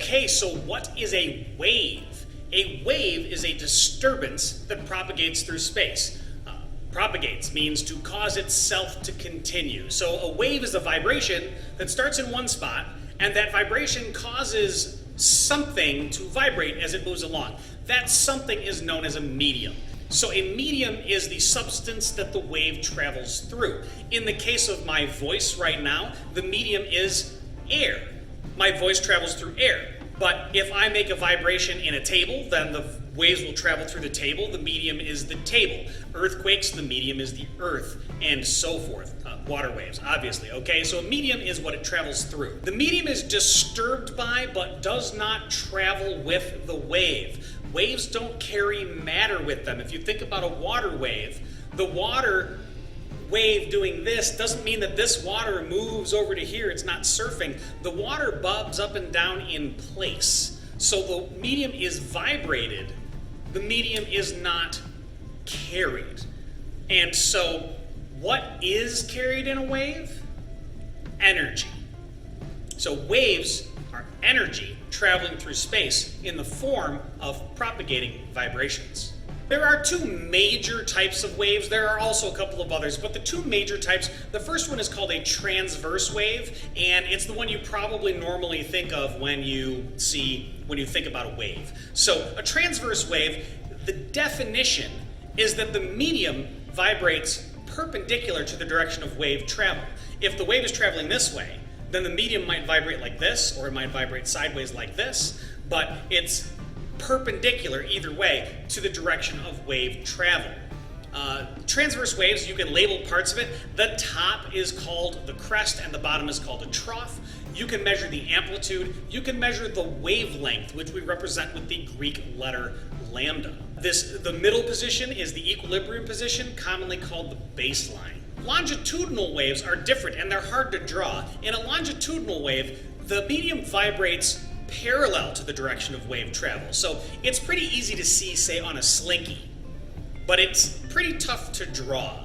Okay, so what is a wave? A wave is a disturbance that propagates through space. Propagates means to cause itself to continue. So a wave is a vibration that starts in one spot, and that vibration causes something to vibrate as it moves along. That something is known as a medium. So a medium is the substance that the wave travels through. In the case of my voice right now, the medium is air. My voice travels through air. But if I make a vibration in a table, then the waves will travel through the table. The medium is the table. Earthquakes, the medium is the earth, and so forth. Water waves, obviously. Okay, so a medium is what it travels through. The medium is disturbed by, but does not travel with the wave. Waves don't carry matter with them. If you think about a water wave, the water wave doing this doesn't mean that this water moves over to here. It's not surfing. The water bobs up and down in place. So the medium is vibrated. The medium is not carried. And so what is carried in a wave? Energy. So waves are energy traveling through space in the form of propagating vibrations. There are two major types of waves. There are also a couple of others, but the two major types, the first one is called a transverse wave, and it's the one you probably normally think of when you think about a wave. So a transverse wave, the definition is that the medium vibrates perpendicular to the direction of wave travel. If the wave is traveling this way, then the medium might vibrate like this, or it might vibrate sideways like this, but it's perpendicular either way to the direction of wave travel. Transverse waves, you can label parts of it. The top is called the crest and the bottom is called a trough. You can measure the amplitude. You can measure the wavelength, which we represent with the Greek letter lambda. The middle position is the equilibrium position, commonly called the baseline. Longitudinal waves are different and they're hard to draw. In a longitudinal wave, the medium vibrates parallel to the direction of wave travel. So it's pretty easy to see, say, on a slinky, but it's pretty tough to draw.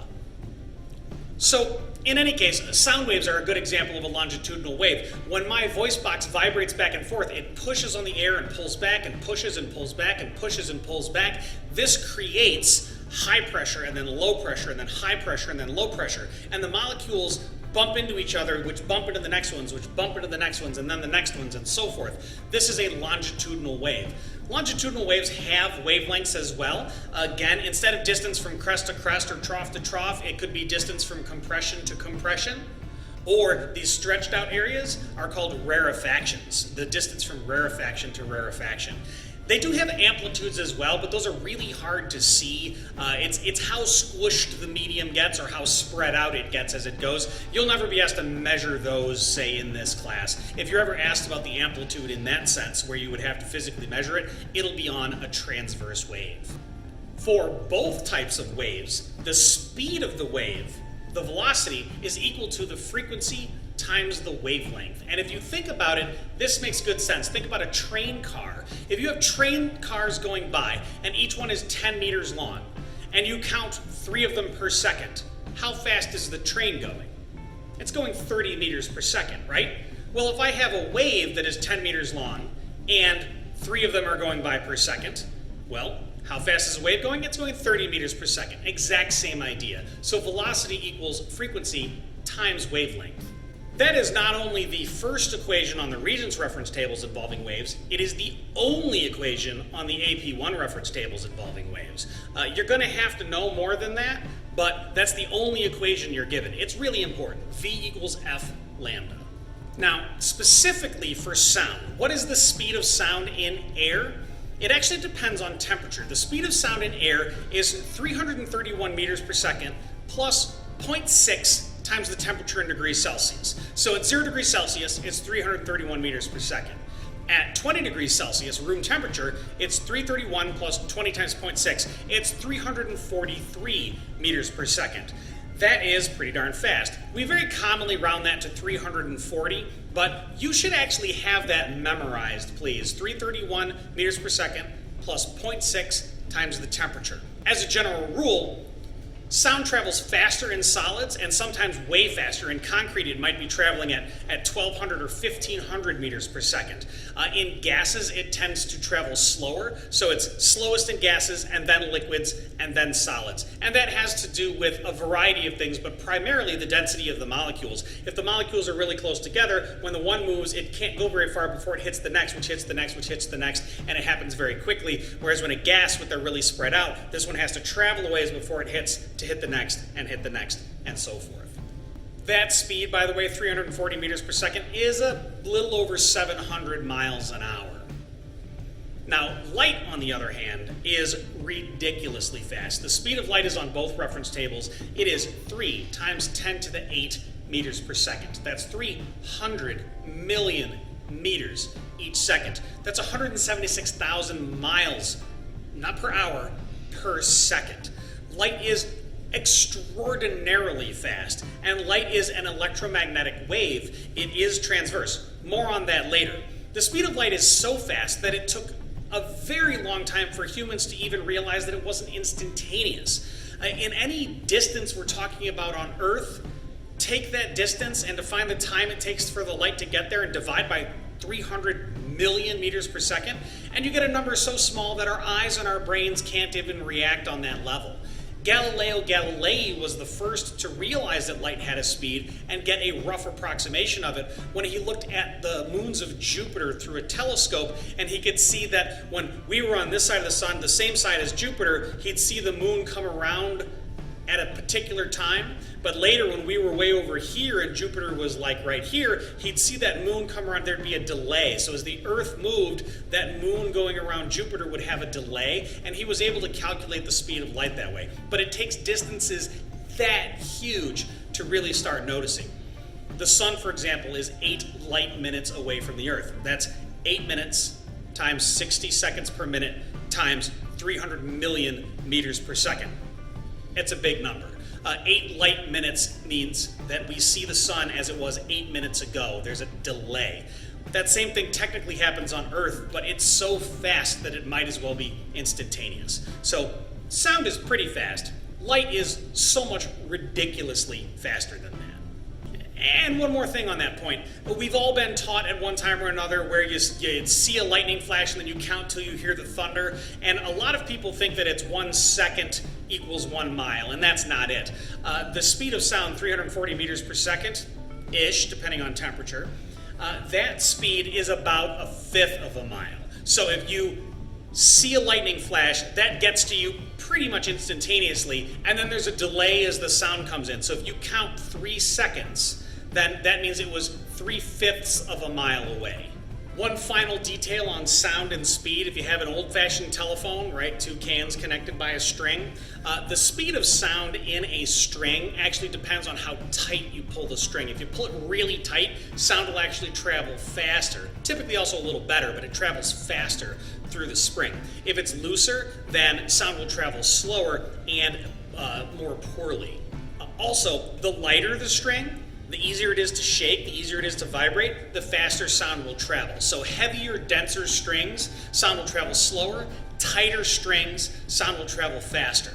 So in any case, sound waves are a good example of a longitudinal wave. When my voice box vibrates back and forth, it pushes on the air and pulls back and pushes and pulls back and pushes and pulls back. This creates high pressure and then low pressure and then high pressure and then low pressure. And the molecules bump into each other, which bump into the next ones, which bump into the next ones, and then the next ones, and so forth. This is a longitudinal wave. Longitudinal waves have wavelengths as well. Again, instead of distance from crest to crest or trough to trough, it could be distance from compression to compression. Or these stretched out areas are called rarefactions, the distance from rarefaction to rarefaction. They do have amplitudes as well, but those are really hard to see. It's how squished the medium gets or how spread out it gets as it goes. You'll never be asked to measure those, say, in this class. If you're ever asked about the amplitude in that sense, where you would have to physically measure it, it'll be on a transverse wave. For both types of waves, the speed of the wave, the velocity, is equal to the frequency times the wavelength. And if you think about it, this makes good sense. Think about a train car. If you have train cars going by and each one is 10 meters long and you count 3 of them per second, how fast is the train going? It's going 30 meters per second, right? Well, if I have a wave that is 10 meters long and 3 of them are going by per second, well, how fast is a wave going? It's going 30 meters per second. Exact same idea. So velocity equals frequency times wavelength. That is not only the first equation on the Regents reference tables involving waves, it is the only equation on the AP1 reference tables involving waves. You're going to have to know more than that, but that's the only equation you're given. It's really important. V equals F lambda. Now, specifically for sound, what is the speed of sound in air? It actually depends on temperature. The speed of sound in air is 331 meters per second plus 0.6 times the temperature in degrees Celsius. So at 0 degrees Celsius, it's 331 meters per second. At 20 degrees Celsius, room temperature, it's 331 plus 20 times 0.6. It's 343 meters per second. That is pretty darn fast. We very commonly round that to 340, but you should actually have that memorized, please. 331 meters per second plus 0.6 times the temperature. As a general rule, Sound travels faster in solids and sometimes way faster. In concrete, it might be traveling at 1,200 or 1,500 meters per second. In gases, it tends to travel slower. So it's slowest in gases, and then liquids, and then solids. And that has to do with a variety of things, but primarily the density of the molecules. If the molecules are really close together, when the one moves, it can't go very far before it hits the next, which hits the next, which hits the next, and it happens very quickly. Whereas when a gas, when they're really spread out, this one has to travel a ways before it hits to hit the next, and so forth. That speed, by the way, 340 meters per second, is a little over 700 miles an hour. Now, light, on the other hand, is ridiculously fast. The speed of light is on both reference tables. It is 3 times 10 to the 8 meters per second. That's 300 million meters each second. That's 176,000 miles, not per hour, per second. Light is extraordinarily fast, and light is an electromagnetic wave. It is transverse. More on that later. The speed of light is so fast that it took a very long time for humans to even realize that it wasn't instantaneous. In any distance we're talking about on Earth, take that distance and define the time it takes for the light to get there and divide by 300 million meters per second, and you get a number so small that our eyes and our brains can't even react on that level. Galileo Galilei was the first to realize that light had a speed and get a rough approximation of it when he looked at the moons of Jupiter through a telescope, and he could see that when we were on this side of the sun, the same side as Jupiter, he'd see the moon come around at a particular time, but later when we were way over here and Jupiter was like right here, he'd see that moon come around, there'd be a delay. So as the Earth moved, that moon going around Jupiter would have a delay, and he was able to calculate the speed of light that way. But it takes distances that huge to really start noticing. The sun, for example, is 8 light minutes away from the Earth. That's 8 minutes times 60 seconds per minute times 300 million meters per second. It's a big number. 8 light minutes means that we see the sun as it was 8 minutes ago. There's a delay. That same thing technically happens on Earth, but it's so fast that it might as well be instantaneous. So sound is pretty fast. Light is so much ridiculously faster than that. And one more thing on that point. We've all been taught at one time or another where you see a lightning flash and then you count till you hear the thunder. And a lot of people think that it's 1 second equals 1 mile, and that's not it. The speed of sound, 340 meters per second-ish, depending on temperature, that speed is about 1/5 of a mile. So if you see a lightning flash, that gets to you pretty much instantaneously, and then there's a delay as the sound comes in. So if you count 3 seconds, then that means it was 3/5 of a mile away. One final detail on sound and speed: if you have an old-fashioned telephone, right, 2 cans connected by a string, the speed of sound in a string actually depends on how tight you pull the string. If you pull it really tight, sound will actually travel faster, typically also a little better, but it travels faster through the spring. If it's looser, then sound will travel slower and more poorly. Also, the lighter the string, the easier it is to shake, the easier it is to vibrate, the faster sound will travel. So heavier, denser strings, sound will travel slower. Tighter strings, sound will travel faster.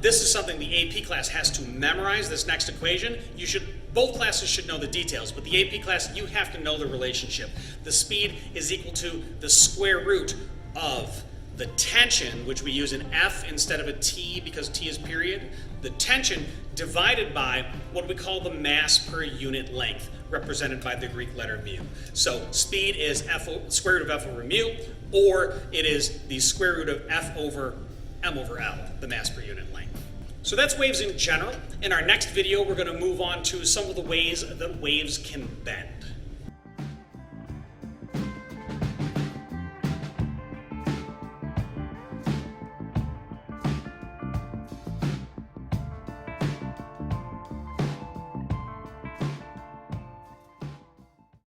This is something the AP class has to memorize, this next equation. Both classes should know the details, but the AP class, you have to know the relationship. The speed is equal to the square root of the tension, which we use an F instead of a T because T is period, the tension divided by what we call the mass per unit length, represented by the Greek letter mu. So speed is square root of F over mu, or it is the square root of F over M over L, the mass per unit length. So that's waves in general. In our next video, we're going to move on to some of the ways that waves can bend.